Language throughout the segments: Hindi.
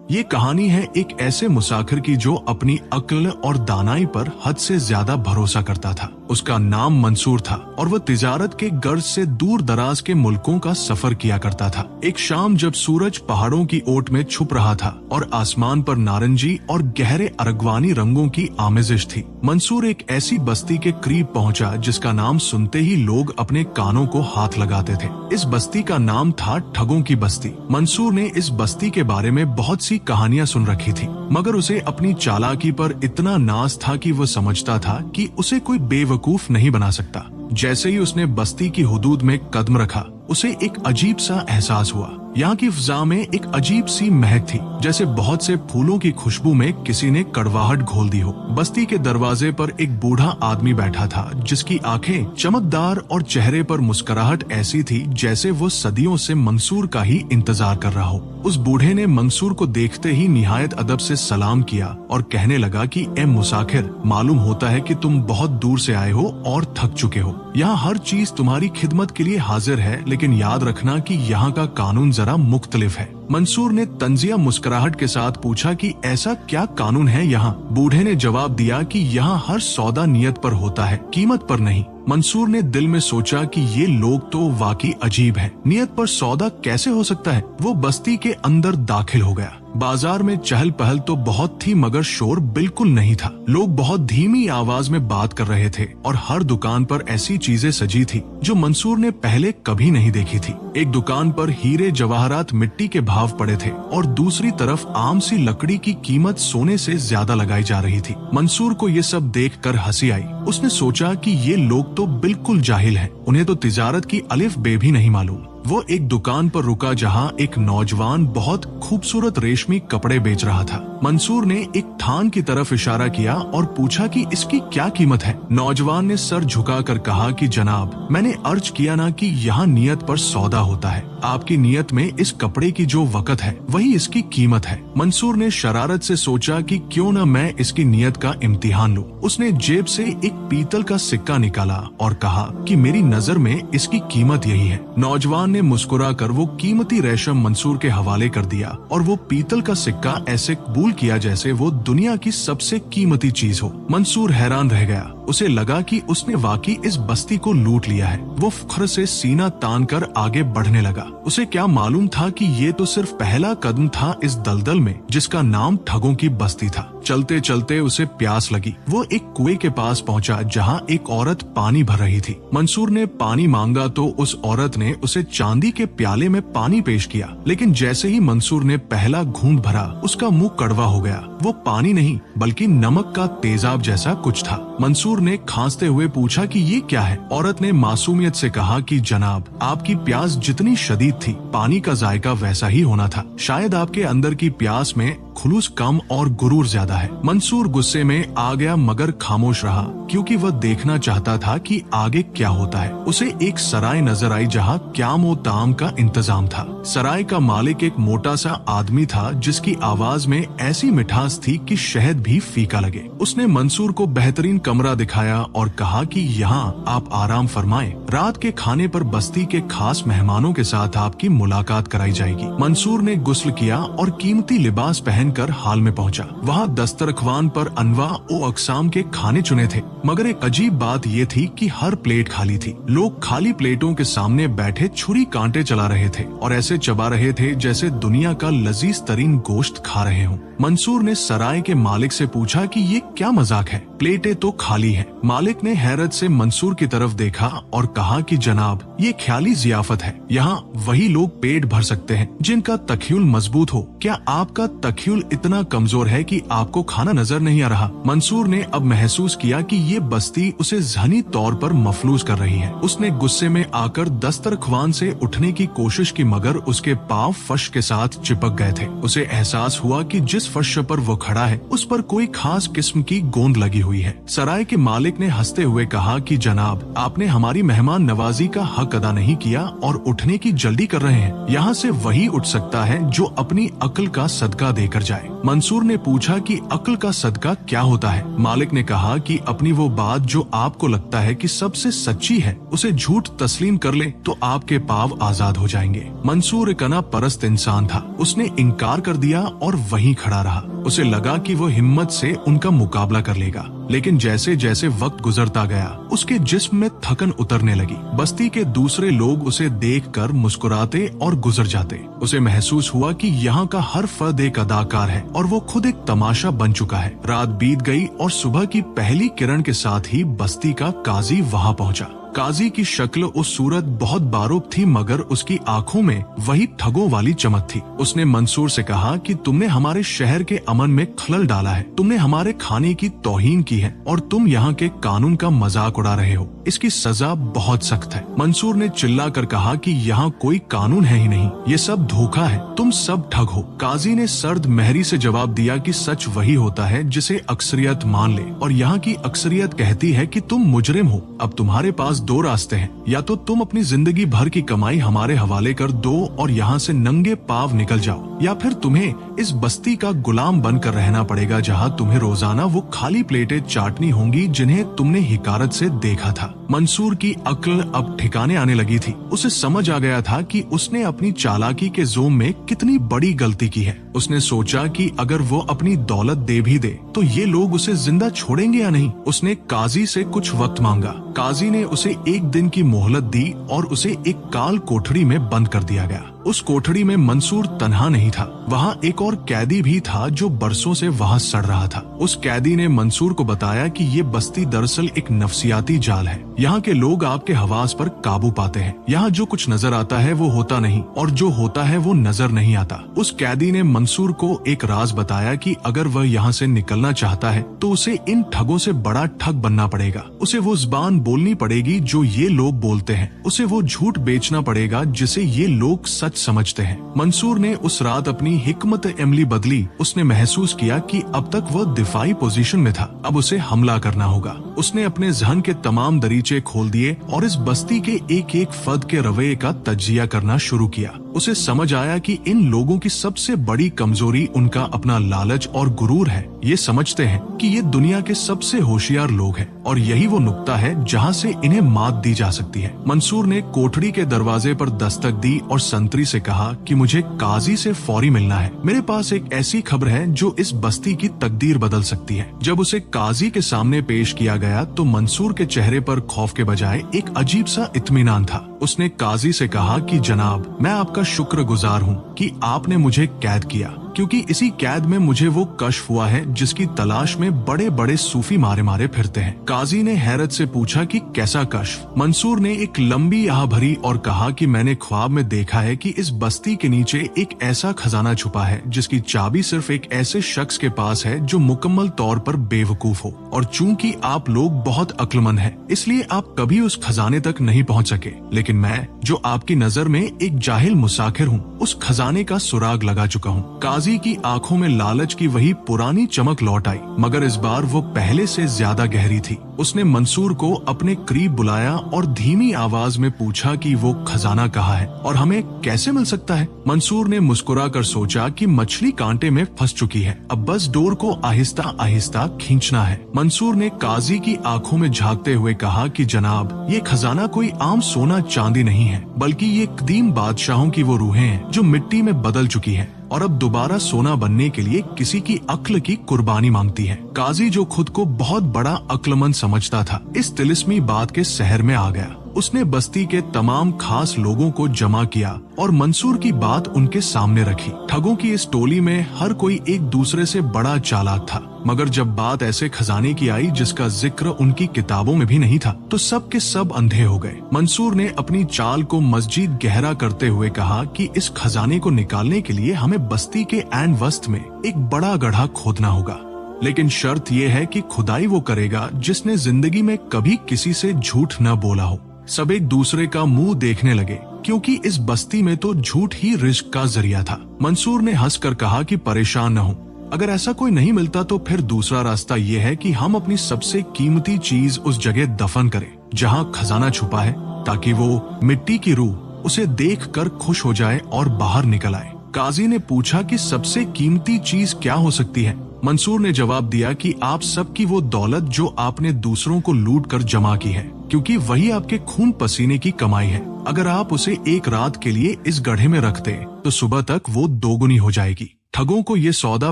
ये कहानी है एक ऐसे मुसाफिर की जो अपनी अक्ल और दानाई पर हद से ज्यादा भरोसा करता था। उसका नाम मंसूर था और वह तिजारत के गर्ज से दूर दराज के मुल्कों का सफर किया करता था। एक शाम जब सूरज पहाड़ों की ओट में छुप रहा था और आसमान पर नारंगी और गहरे अरगवानी रंगों की आमेजिश थी, मंसूर एक ऐसी बस्ती के करीब पहुंचा जिसका नाम सुनते ही लोग अपने कानों को हाथ लगाते थे। इस बस्ती का नाम था ठगों की बस्ती। मंसूर ने इस बस्ती के बारे में बहुत सी कहानियां सुन रखी थी, मगर उसे अपनी चालाकी पर इतना नाज था कि वो समझता था कि उसे कोई बेवकूफ नहीं बना सकता। जैसे ही उसने बस्ती की हुदूद में कदम रखा, उसे एक अजीब सा एहसास हुआ। यहाँ की फिजा में एक अजीब सी महक थी, जैसे बहुत से फूलों की खुशबू में किसी ने कड़वाहट घोल दी हो। बस्ती के दरवाजे पर एक बूढ़ा आदमी बैठा था, जिसकी आंखें चमकदार और चेहरे पर मुस्कुराहट ऐसी थी जैसे वो सदियों से मंसूर का ही इंतजार कर रहा हो। उस बूढ़े ने मंसूर को देखते ही निहायत अदब से सलाम किया और कहने लगा कि ए मुसाफिर, मालूम होता है कि तुम बहुत दूर से आए हो और थक चुके हो। यहाँ हर चीज तुम्हारी खिदमत के लिए हाजिर है, लेकिन याद रखना कि यहाँ का कानून जरा मुख्तलिफ है। मंसूर ने तंजिया मुस्कुराहट के साथ पूछा कि ऐसा क्या कानून है यहाँ? बूढ़े ने जवाब दिया कि यहाँ हर सौदा नियत पर होता है, कीमत पर नहीं। मंसूर ने दिल में सोचा कि ये लोग तो वाकई अजीब हैं। नियत पर सौदा कैसे हो सकता है? वो बस्ती के अंदर दाखिल हो गया। बाजार में चहल पहल तो बहुत थी, मगर शोर बिल्कुल नहीं था। लोग बहुत धीमी आवाज में बात कर रहे थे और हर दुकान पर ऐसी चीजें सजी थी जो मंसूर ने पहले कभी नहीं देखी थी। एक दुकान पर हीरे जवाहरात मिट्टी के भाव पड़े थे और दूसरी तरफ आम सी लकड़ी की कीमत सोने से ज्यादा लगाई जा रही थी। मंसूर को ये सब देखकर हंसी आई। उसने सोचा कि ये लोग तो बिल्कुल जाहिल हैं, उन्हें तो तिजारत की अलिफ बे भी नहीं मालूम। वो एक दुकान पर रुका जहाँ एक नौजवान बहुत खूबसूरत रेशमी कपड़े बेच रहा था। मंसूर ने एक थान की तरफ इशारा किया और पूछा कि इसकी क्या कीमत है। नौजवान ने सर झुकाकर कहा कि जनाब, मैंने अर्ज किया ना कि यहाँ नियत पर सौदा होता है। आपकी नियत में इस कपड़े की जो वक़्त है वही इसकी कीमत है। मंसूर ने शरारत से सोचा कि क्यों न मैं इसकी नियत का इम्तिहान लूं। उसने जेब से एक पीतल का सिक्का निकाला और कहा कि मेरी नजर में इसकी कीमत यही है। नौजवान ने मुस्कुराकर वो कीमती रेशम मंसूर के हवाले कर दिया और वो पीतल का सिक्का ऐसे कबूल किया जैसे वो दुनिया की सबसे कीमती चीज हो। मंसूर हैरान रह गया। उसे लगा कि उसने वाकई इस बस्ती को लूट लिया है। वो फख्र से सीना तान कर आगे बढ़ने लगा। उसे क्या मालूम था कि ये तो सिर्फ पहला कदम था इस दलदल में जिसका नाम ठगों की बस्ती था। चलते चलते उसे प्यास लगी। वो एक कुएं के पास पहुंचा जहां एक औरत पानी भर रही थी। मंसूर ने पानी मांगा तो उस औरत ने उसे चांदी के प्याले में पानी पेश किया, लेकिन जैसे ही मंसूर ने पहला घूंट भरा, उसका मुंह कड़वा हो गया। वो पानी नहीं बल्कि नमक का तेजाब जैसा कुछ था। मंसूर ने खांसते हुए पूछा कि ये क्या है? औरत ने मासूमियत से कहा कि जनाब, आपकी प्यास जितनी शदीद थी, पानी का जायका वैसा ही होना था। शायद आपके अंदर की प्यास में खुलूस कम और गुरूर ज्यादा है। मंसूर गुस्से में आ गया, मगर खामोश रहा क्योंकि वह देखना चाहता था कि आगे क्या होता है। उसे एक सराय नजर आई जहाँ क्याम और ताम का इंतजाम था। सराय का मालिक एक मोटा सा आदमी था जिसकी आवाज में ऐसी मिठास थी कि शहद भी फीका लगे। उसने मंसूर को बेहतरीन कमरा दिखाया और कहा कि यहाँ आप आराम फरमाएं। रात के खाने पर बस्ती के खास मेहमानों के साथ आपकी मुलाकात कराई जाएगी। मंसूर ने गुस्ल किया और कीमती लिबास पहनकर हाल में पहुंचा। वहाँ दस्तरख्वान पर अनवा ओ अकसाम के खाने चुने थे, मगर एक अजीब बात ये थी कि हर प्लेट खाली थी। लोग खाली प्लेटों के सामने बैठे छुरी कांटे चला रहे थे और ऐसे चबा रहे थे जैसे दुनिया का लजीज तरीन गोश्त खा रहे हों। मंसूर ने सराय के मालिक से पूछा कि ये क्या मजाक है? प्लेटें तो खाली हैं। मालिक ने हैरत से मंसूर की तरफ देखा और कहा कि जनाब, ये ख्याली जियाफत है। यहाँ वही लोग पेट भर सकते हैं जिनका तख्यूल मजबूत हो। क्या आपका तख्यूल इतना कमजोर है कि आपको खाना नजर नहीं आ रहा? मंसूर ने अब महसूस किया कि ये बस्ती उसे ज़हनी तौर पर मफलूज कर रही है। उसने गुस्से में आकर दस्तरख्वान से उठने की कोशिश की, मगर उसके पांव फर्श के साथ चिपक गए थे। उसे एहसास हुआ कि जिस फर्श पर वो खड़ा है उस पर कोई खास किस्म की गोंद लगी हुई है। सराय के मालिक ने हंसते हुए कहा कि जनाब, आपने हमारी मेहमान नवाजी का हक अदा नहीं किया और उठने की जल्दी कर रहे हैं। यहाँ से वही उठ सकता है जो अपनी अक्ल का सदका देकर जाए। मंसूर ने पूछा कि अक्ल का सदका क्या होता है। मालिक ने कहा कि अपनी वो बात जो आपको लगता है कि सबसे सच्ची है उसे झूठ तस्लीम कर ले तो आपके पाव आजाद हो जाएंगे। मंसूर एक अना परस्त इंसान था। उसने इनकार कर दिया और वहीं खड़ा रहा। उसे लगा कि वो हिम्मत से उनका मुकाबला कर लेगा, लेकिन जैसे जैसे वक्त गुजरता गया उसके जिस्म में थकन उतरने लगी। बस्ती के दूसरे लोग उसे देखकर मुस्कुराते और गुजर जाते। उसे महसूस हुआ कि यहाँ का हर फर्द एक अदाकार है और वो खुद एक तमाशा बन चुका है। रात बीत गई और सुबह की पहली किरण के साथ ही बस्ती का काजी वहाँ पहुँचा। काजी की शक्ल उस सूरत बहुत बारूक थी, मगर उसकी आंखों में वही ठगों वाली चमक थी। उसने मंसूर से कहा कि तुमने हमारे शहर के अमन में खलल डाला है, तुमने हमारे खाने की तौहीन की है और तुम यहाँ के कानून का मजाक उड़ा रहे हो। इसकी सजा बहुत सख्त है। मंसूर ने चिल्ला कर कहा कि यहाँ कोई कानून है ही नहीं, ये सब धोखा है, तुम सब ठग हो। काजी ने सर्द मेहरी से जवाब दिया कि सच वही होता है जिसे अक्सरियत मान ले, और यहाँ की अक्सरियत कहती है कि तुम मुजरिम हो। अब तुम्हारे पास दो रास्ते हैं, या तो तुम अपनी जिंदगी भर की कमाई हमारे हवाले कर दो और यहाँ से नंगे पाव निकल जाओ, या फिर तुम्हें इस बस्ती का गुलाम बनकर रहना पड़ेगा जहाँ तुम्हें रोजाना वो खाली प्लेटें चाटनी होंगी जिन्हें तुमने हिकारत से देखा था। मंसूर की अक्ल अब ठिकाने आने लगी थी। उसे समझ आ गया था कि उसने अपनी चालाकी के जोम में कितनी बड़ी गलती की है। उसने सोचा कि अगर वो अपनी दौलत दे भी दे तो ये लोग उसे जिंदा छोड़ेंगे या नहीं। उसने काजी से कुछ वक्त मांगा। काजी ने उसे 1 दिन की मोहलत दी और उसे एक काल कोठरी में बंद कर दिया गया। उस कोठरी में मंसूर तन्हा नहीं था, वहाँ एक और कैदी भी था जो बरसों से वहाँ सड़ रहा था। उस कैदी ने मंसूर को बताया कि ये बस्ती दरअसल एक नफसियाती जाल है। यहाँ के लोग आपके हवास पर काबू पाते हैं। यहाँ जो कुछ नजर आता है वो होता नहीं, और जो होता है वो नजर नहीं आता। उस कैदी ने मंसूर को एक राज बताया कि अगर वह यहाँ से निकलना चाहता है तो उसे इन ठगों से बड़ा ठग बनना पड़ेगा। उसे वो जुबान बोलनी पड़ेगी जो ये लोग बोलते हैं। उसे वो झूठ बेचना पड़ेगा जिसे ये लोग सच समझते हैं। मंसूर ने उस रात अपनी हिकमत अमली बदली। उसने महसूस किया कि अब तक वह दिफाई पोजीशन में था, अब उसे हमला करना होगा। उसने अपने जहन के तमाम दरीचे खोल दिए और इस बस्ती के एक एक फर्द के रवैये का तज्जिया करना शुरू किया। उसे समझ आया कि इन लोगों की सबसे बड़ी कमजोरी उनका अपना लालच और गुरूर है। ये समझते हैं कि ये दुनिया के सबसे होशियार लोग हैं और यही वो नुक्ता है जहाँ से इन्हें मात दी जा सकती है। मंसूर ने कोठरी के दरवाजे पर दस्तक दी और संतरी से कहा कि मुझे काजी से फौरी मिलना है। मेरे पास एक ऐसी खबर है जो इस बस्ती की तकदीर बदल सकती है। जब उसे काजी के सामने पेश किया गया तो मंसूर के चेहरे पर खौफ के बजाय एक अजीब सा इत्मीनान था। उसने काजी से कहा कि जनाब, मैं आपका शुक्रगुजार हूँ कि आपने मुझे कैद किया, क्योंकि इसी कैद में मुझे वो कश्फ हुआ है जिसकी तलाश में बड़े बड़े सूफी मारे मारे फिरते हैं। काजी ने हैरत से पूछा कि कैसा कश्फ? मंसूर ने एक लंबी आह भरी और कहा कि मैंने ख्वाब में देखा है कि इस बस्ती के नीचे एक ऐसा खजाना छुपा है जिसकी चाबी सिर्फ एक ऐसे शख्स के पास है जो मुकम्मल तौर पर बेवकूफ हो, और चूंकि आप लोग बहुत अक्लमंद हैं, इसलिए आप कभी उस खजाने तक नहीं पहुंच सके। लेकिन मैं, जो आपकी नजर में एक जाहिल मुसाखिर हूँ, उस खजाने का सुराग लगा चुका हूँ। काजी की आंखों में लालच की वही पुरानी चमक लौट आई, मगर इस बार वो पहले से ज्यादा गहरी थी। उसने मंसूर को अपने करीब बुलाया और धीमी आवाज में पूछा कि वो खजाना कहाँ है और हमें कैसे मिल सकता है। मंसूर ने मुस्कुरा कर सोचा कि मछली कांटे में फंस चुकी है, अब बस डोर को आहिस्ता आहिस्ता खींचना है। मंसूर ने काजी की आंखों में झांकते हुए कहा कि जनाब, ये खजाना कोई आम सोना चांदी नहीं है, बल्कि ये कदीम बादशाहों की वो रूहें हैं जो मिट्टी में बदल चुकी हैं और अब दोबारा सोना बनने के लिए किसी की अक्ल की कुर्बानी मांगती है। काजी, जो खुद को बहुत बड़ा अक्लमंद समझता था, इस तिलिस्मी बात के सहर में आ गया। उसने बस्ती के तमाम खास लोगों को जमा किया और मंसूर की बात उनके सामने रखी। ठगों की इस टोली में हर कोई एक दूसरे से बड़ा चालाक था, मगर जब बात ऐसे खजाने की आई जिसका जिक्र उनकी किताबों में भी नहीं था, तो सब के सब अंधे हो गए। मंसूर ने अपनी चाल को मस्जिद गहरा करते हुए कहा कि इस खजाने को निकालने के लिए हमें बस्ती के ऐन वस्त में एक बड़ा गड्ढा खोदना होगा, लेकिन शर्त यह है कि खुदाई वो करेगा जिसने जिंदगी में कभी किसी से झूठ न बोला हो। सब एक दूसरे का मुंह देखने लगे, क्योंकि इस बस्ती में तो झूठ ही रिज्क का जरिया था। मंसूर ने हंसकर कहा कि परेशान न हो, अगर ऐसा कोई नहीं मिलता तो फिर दूसरा रास्ता ये है कि हम अपनी सबसे कीमती चीज उस जगह दफन करें जहां खजाना छुपा है, ताकि वो मिट्टी की रूह उसे देखकर खुश हो जाए और बाहर निकल आए। काजी ने पूछा कि सबसे कीमती चीज क्या हो सकती है। मंसूर ने जवाब दिया कि आप सबकी वो दौलत जो आपने दूसरों को लूट कर जमा की है, क्योंकि वही आपके खून पसीने की कमाई है। अगर आप उसे एक रात के लिए इस गड्ढे में रखते तो सुबह तक वो दोगुनी हो जाएगी। ठगों को ये सौदा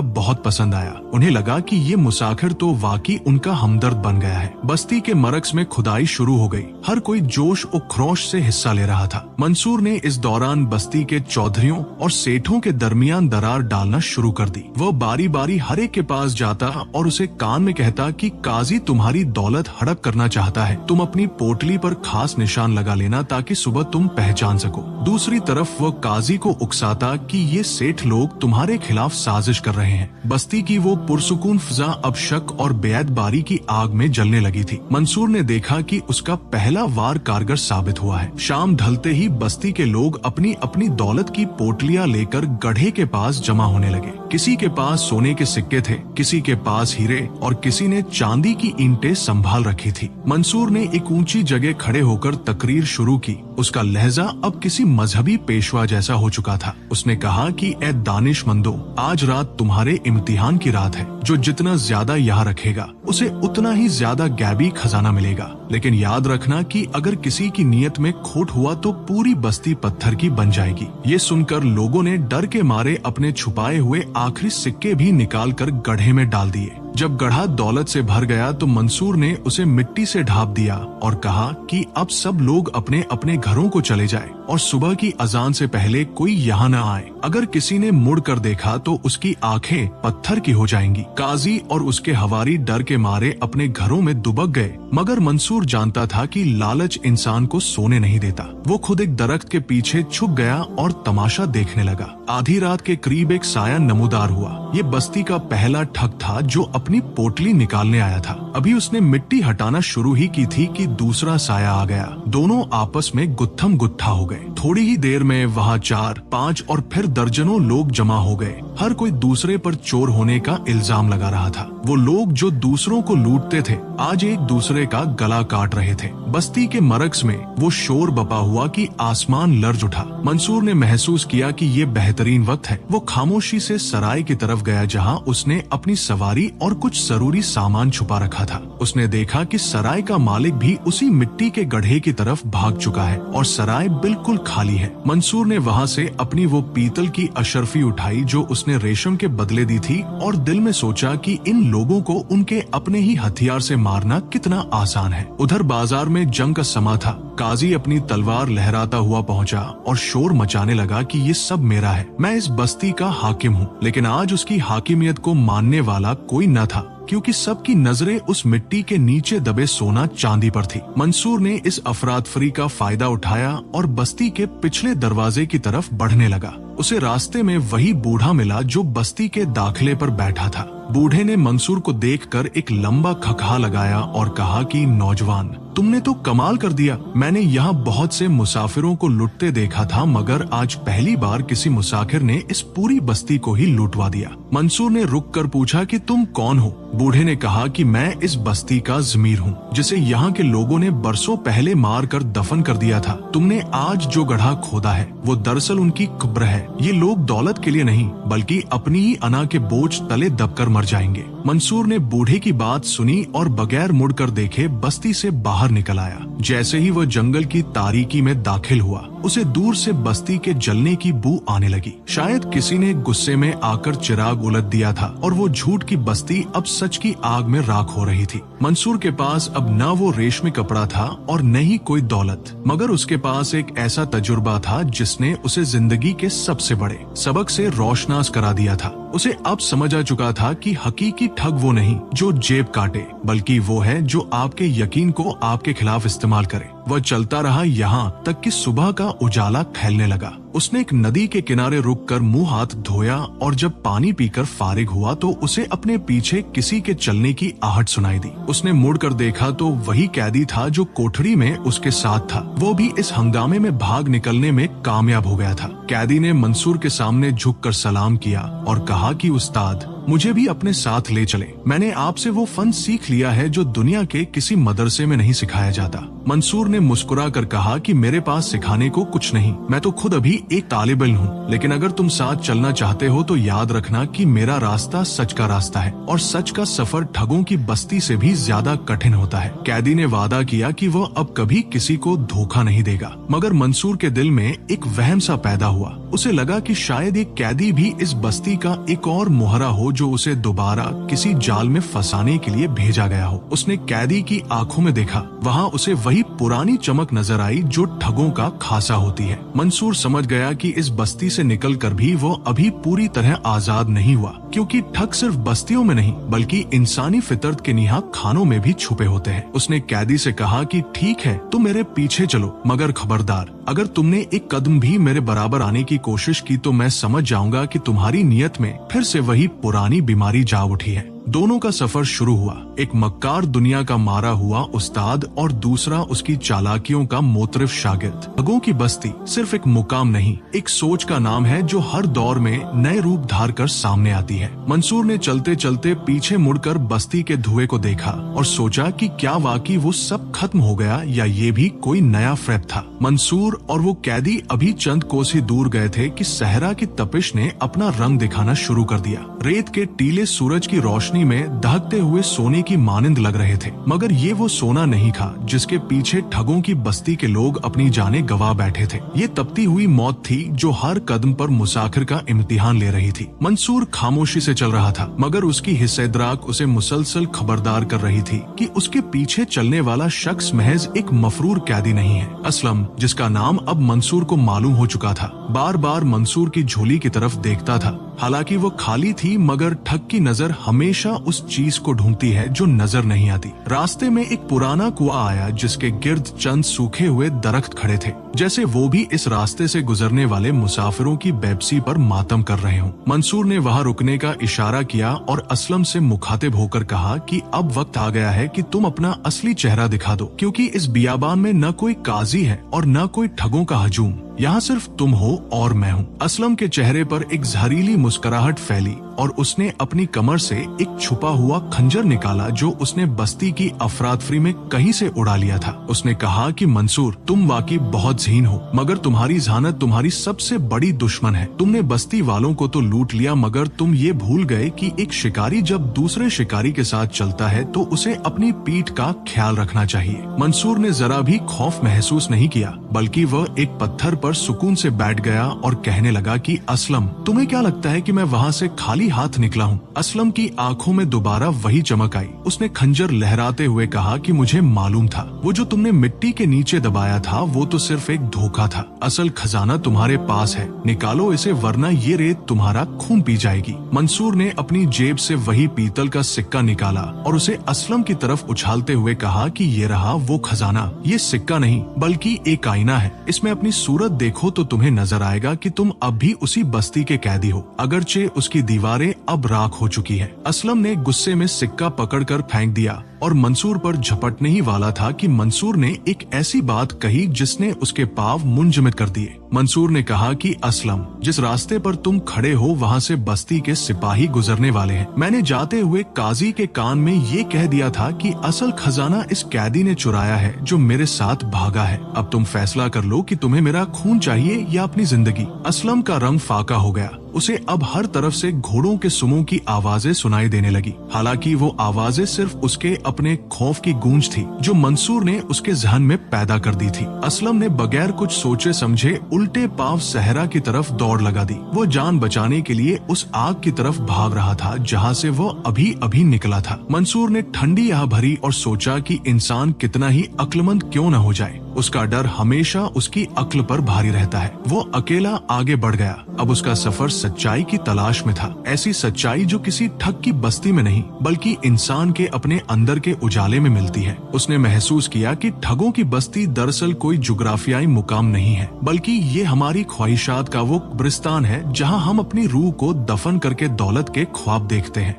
बहुत पसंद आया। उन्हें लगा कि ये मुसाफिर तो वाकई उनका हमदर्द बन गया है। बस्ती के मरकज में खुदाई शुरू हो गई। हर कोई जोश और खरोश से हिस्सा ले रहा था। मंसूर ने इस दौरान बस्ती के चौधरियों और सेठों के दरमियान दरार डालना शुरू कर दी। वह बारी बारी हर एक के पास जाता और उसे कान में कहता कि काजी तुम्हारी दौलत हड़प करना चाहता है। तुम अपनी पोटली पर खास निशान लगा लेना ताकि सुबह तुम पहचान सको। दूसरी तरफ वह काजी को उकसाता कि ये सेठ लोग तुम्हारे खिलाफ साजिश कर रहे हैं। बस्ती की वो पुरसुकून फिजा अब शक और बेअदबारी की आग में जलने लगी थी। मंसूर ने देखा कि उसका पहला वार कारगर साबित हुआ है। शाम ढलते ही बस्ती के लोग अपनी अपनी दौलत की पोटलियां लेकर गड्ढे के पास जमा होने लगे। किसी के पास सोने के सिक्के थे, किसी के पास हीरे और किसी ने चांदी की ईंटें संभाल रखी थी। मंसूर ने एक ऊंची जगह खड़े होकर तकरीर शुरू की। उसका लहजा अब किसी मजहबी पेशवा जैसा हो चुका था। उसने कहा कि ए दानिशमंदो, आज रात तुम्हारे इम्तिहान की रात है। जो जितना ज्यादा यहाँ रखेगा उसे उतना ही ज्यादा गैबी खजाना मिलेगा। लेकिन याद रखना कि अगर किसी की नीयत में खोट हुआ तो पूरी बस्ती पत्थर की बन जाएगी। ये सुनकर लोगों ने डर के मारे अपने छुपाए हुए आखिरी सिक्के भी निकाल कर गड्ढे में डाल दिए। जब गड्ढा दौलत से भर गया तो मंसूर ने उसे मिट्टी से ढाप दिया और कहा कि अब सब लोग अपने अपने घरों को चले जाएं और सुबह की अजान से पहले कोई यहाँ न आए। अगर किसी ने मुड़ कर देखा तो उसकी आंखें पत्थर की हो जाएंगी। काजी और उसके हवारी डर के मारे अपने घरों में दुबक गए, मगर मंसूर जानता था कि लालच इंसान को सोने नहीं देता। वो खुद एक दरख्त के पीछे छुप गया और तमाशा देखने लगा। आधी रात के करीब एक साया नमूदार हुआ। ये बस्ती का पहला ठग था जो अपनी पोटली निकालने आया था। अभी उसने मिट्टी हटाना शुरू ही की थी कि दूसरा साया आ गया। दोनों आपस में गुत्थम गुत्था हो गए। थोड़ी ही देर में वहाँ 4, 5 और फिर दर्जनों लोग जमा हो गए। हर कोई दूसरे पर चोर होने का इल्जाम लगा रहा था। वो लोग जो दूसरों को लूटते थे आज एक दूसरे का गला काट रहे थे। बस्ती के मरकज में वो शोर बपा हुआ कि आसमान लर्ज उठा। मंसूर ने महसूस किया कि ये बेहतरीन वक्त है। वो खामोशी से सराय की तरफ गया जहाँ उसने अपनी सवारी और कुछ जरूरी सामान छुपा रखा था। उसने देखा कि सराय का मालिक भी उसी मिट्टी के गड्ढे की तरफ भाग चुका है और सराय बिल्कुल खाली है। मंसूर ने वहाँ से अपनी वो पीतल की अशरफी उठाई जो उसने रेशम के बदले दी थी और दिल में सोचा कि इन लोगों को उनके अपने ही हथियार से मारना कितना आसान है। उधर बाजार में जंग का समा था। काजी अपनी तलवार लहराता हुआ पहुंचा और शोर मचाने लगा कि ये सब मेरा है। मैं इस बस्ती का हाकिम हूँ। लेकिन आज उसकी हाकिमियत को मानने वाला कोई न था, क्योंकि सबकी नजरें उस मिट्टी के नीचे दबे सोना चांदी पर थी। मंसूर ने इस अफरातफरी का फायदा उठाया और बस्ती के पिछले दरवाजे की तरफ बढ़ने लगा। उसे रास्ते में वही बूढ़ा मिला जो बस्ती के दाखिले पर बैठा था। बूढ़े ने मंसूर को देखकर एक लंबा खखा लगाया और कहा कि नौजवान, तुमने तो कमाल कर दिया। मैंने यहाँ बहुत से मुसाफिरों को लुटते देखा था, मगर आज पहली बार किसी मुसाफिर ने इस पूरी बस्ती को ही लुटवा दिया। मंसूर ने रुक कर पूछा कि तुम कौन हो? बूढ़े ने कहा कि मैं इस बस्ती का जमीर हूँ, जिसे यहाँ के लोगों ने बरसों पहले मार कर दफन कर दिया था। तुमने आज जो गड्ढा खोदा है वो दरअसल उनकी कब्र है। ये लोग दौलत के लिए नहीं बल्कि अपनी ही अना के बोझ तले दबकर मर जाएंगे। मंसूर ने बूढ़े की बात सुनी और बगैर मुड़कर देखे बस्ती से बाहर निकल आया। जैसे ही वह जंगल की तारीकी में दाखिल हुआ, उसे दूर से बस्ती के जलने की बू आने लगी। शायद किसी ने गुस्से में आकर चिराग उलट दिया था और वो झूठ की बस्ती अब सच की आग में राख हो रही थी। मंसूर के पास अब न वो रेशमी कपड़ा था और न ही कोई दौलत, मगर उसके पास एक ऐसा तजुर्बा था जिसने उसे जिंदगी के सबसे बड़े सबक से रोशनास करा दिया था। उसे अब समझ आ चुका था कि हकीकी ठग वो नहीं जो जेब काटे, बल्कि वो है जो आपके यकीन को आपके खिलाफ इस्तेमाल करे। वह चलता रहा यहाँ तक कि सुबह का उजाला फैलने लगा। उसने एक नदी के किनारे रुककर मुंह हाथ धोया और जब पानी पीकर फारिग हुआ तो उसे अपने पीछे किसी के चलने की आहट सुनाई दी। उसने मुड़कर देखा तो वही कैदी था जो कोठरी में उसके साथ था। वो भी इस हंगामे में भाग निकलने में कामयाब हो गया था। कैदी ने मंसूर के सामने झुककर सलाम किया और कहा कि उस्ताद, मुझे भी अपने साथ ले चले। मैंने आपसे वो फन सीख लिया है जो दुनिया के किसी मदरसे में नहीं सिखाया जाता। मंसूर ने मुस्कुरा कर कहा कि मेरे पास सिखाने को कुछ नहीं, मैं तो खुद अभी एक तालिब इल्म हूँ, लेकिन अगर तुम साथ चलना चाहते हो तो याद रखना कि मेरा रास्ता सच का रास्ता है और सच का सफर ठगों की बस्ती से भी ज्यादा कठिन होता है। कैदी ने वादा किया कि वह अब कभी किसी को धोखा नहीं देगा, मगर मंसूर के दिल में एक वहम सा पैदा हुआ। उसे लगा कि शायद एक कैदी भी इस बस्ती का एक और मोहरा हो जो उसे दोबारा किसी जाल में फंसाने के लिए भेजा गया हो। उसने कैदी की आंखों में देखा, वहाँ उसे वही पुरानी चमक नजर आई जो ठगों का खासा होती है। मंसूर समझ गया कि इस बस्ती से निकलकर भी वो अभी पूरी तरह आजाद नहीं हुआ, क्योंकि ठग सिर्फ बस्तियों में नहीं बल्कि इंसानी फितरत के निहा खानों में भी छुपे होते हैं। उसने कैदी से कहा कि ठीक है, तुम मेरे पीछे चलो, मगर खबरदार, अगर तुमने एक कदम भी मेरे बराबर आने की कोशिश की तो मैं समझ जाऊंगा कि तुम्हारी नियत में फिर से वही पुरानी बीमारी जाग उठी है। दोनों का सफर शुरू हुआ। एक मक्कार दुनिया का मारा हुआ उस्ताद और दूसरा उसकी चालाकियों का मोतरफ शागिर्द। ठगों की बस्ती सिर्फ एक मुकाम नहीं, एक सोच का नाम है जो हर दौर में नए रूप धार कर सामने आती है। मंसूर ने चलते चलते पीछे मुड़कर बस्ती के धुएं को देखा और सोचा कि क्या वाकई वो सब खत्म हो गया या ये भी कोई नया फ्रेब था। मंसूर और वो कैदी अभी चंद कोस ही दूर गए थे कि सहरा की तपिश ने अपना रंग दिखाना शुरू कर दिया। रेत के टीले सूरज की रोशनी में दहकते हुए सोने की मानिंद लग रहे थे, मगर ये वो सोना नहीं था जिसके पीछे ठगों की बस्ती के लोग अपनी जानें गवा बैठे थे। ये तपती हुई मौत थी जो हर कदम पर मुसाफिर का इम्तिहान ले रही थी। मंसूर खामोशी से चल रहा था, मगर उसकी हिस्सेदाराक उसे मुसलसल खबरदार कर रही थी कि उसके पीछे चलने वाला शख्स महज एक मफरूर कैदी नहीं है। असलम, जिसका नाम अब मंसूर को मालूम हो चुका था, बार बार मंसूर की झोली की तरफ देखता था। हालांकि वो खाली थी, मगर ठग की नजर हमेशा उस चीज को ढूंढती है जो नजर नहीं आती। रास्ते में एक पुराना कुआं आया जिसके गिर्द चंद सूखे हुए दरख्त खड़े थे, जैसे वो भी इस रास्ते से गुजरने वाले मुसाफिरों की बेबसी पर मातम कर रहे हों। मंसूर ने वहां रुकने का इशारा किया और असलम से मुखातिब होकर कहा कि अब वक्त आ गया है कि तुम अपना असली चेहरा दिखा दो, क्योंकि इस बियाबान में न कोई काजी है और न कोई ठगों का हजूम। यहाँ सिर्फ तुम हो और मैं हूँ। असलम के चेहरे पर एक जहरीली मुस्कुराहट फैली और उसने अपनी कमर से एक छुपा हुआ खंजर निकाला जो उसने बस्ती की अफरातफरी में कहीं से उड़ा लिया था। उसने कहा कि मंसूर, तुम वाकई बहुत ज़हीन हो, मगर तुम्हारी जहानत तुम्हारी सबसे बड़ी दुश्मन है। तुमने बस्ती वालों को तो लूट लिया, मगर तुम ये भूल गए कि एक शिकारी जब दूसरे शिकारी के साथ चलता है तो उसे अपनी पीठ का ख्याल रखना चाहिए। मंसूर ने जरा भी खौफ महसूस नहीं किया, बल्कि वह एक पत्थर पर सुकून से बैठ गया और कहने लगा कि असलम, तुम्हें क्या लगता है कि मैं वहाँ से खाली हाथ निकला हूँ? असलम की आंखों में दोबारा वही चमक आई। उसने खंजर लहराते हुए कहा कि मुझे मालूम था, वो जो तुमने मिट्टी के नीचे दबाया था वो तो सिर्फ एक धोखा था। असल खजाना तुम्हारे पास है, निकालो इसे वरना ये रेत तुम्हारा खून पी जाएगी। मंसूर ने अपनी जेब से वही पीतल का सिक्का निकाला और उसे असलम की तरफ उछालते हुए कहा कि ये रहा वो खजाना। ये सिक्का नहीं बल्कि एक आईना है, इसमें अपनी सूरत देखो तो तुम्हें नजर आएगा कि तुम अब भी उसी बस्ती के कैदी हो, अगरचे उसकी दीवारें अब राख हो चुकी है। असलम ने गुस्से में सिक्का पकड़कर फेंक दिया और मंसूर पर झपटने ही वाला था कि मंसूर ने एक ऐसी बात कही जिसने उसके पांव मुंजमद कर दिए। मंसूर ने कहा कि असलम, जिस रास्ते पर तुम खड़े हो वहाँ से बस्ती के सिपाही गुजरने वाले हैं। मैंने जाते हुए काजी के कान में ये कह दिया था कि असल खजाना इस कैदी ने चुराया है जो मेरे साथ भागा है। अब तुम फैसला कर लो कि तुम्हें मेरा खून चाहिए या अपनी जिंदगी। असलम का रंग फाका हो गया। उसे अब हर तरफ से घोड़ों के सुमों की आवाजें सुनाई देने लगी। हालांकि वो आवाजें सिर्फ उसके अपने खौफ की गूंज थी जो मंसूर ने उसके जहन में पैदा कर दी थी। असलम ने बगैर कुछ सोचे समझे उल्टे पांव सहरा की तरफ दौड़ लगा दी। वो जान बचाने के लिए उस आग की तरफ भाग रहा था जहाँ से वो अभी अभी निकला था। मंसूर ने ठंडी आह भरी और सोचा कि इंसान कितना ही अक्लमंद क्यों न हो जाए, उसका डर हमेशा उसकी अक्ल पर भारी रहता है। वो अकेला आगे बढ़ गया। अब उसका सफर सच्चाई की तलाश में था, ऐसी सच्चाई जो किसी ठग की बस्ती में नहीं बल्कि इंसान के अपने अंदर के उजाले में मिलती है। उसने महसूस किया कि ठगों की बस्ती दरअसल कोई जुग्राफियाई मुकाम नहीं है, बल्कि ये हमारी ख्वाहिशात का वो कब्रिस्तान है जहाँ हम अपनी रूह को दफन करके दौलत के ख्वाब देखते हैं।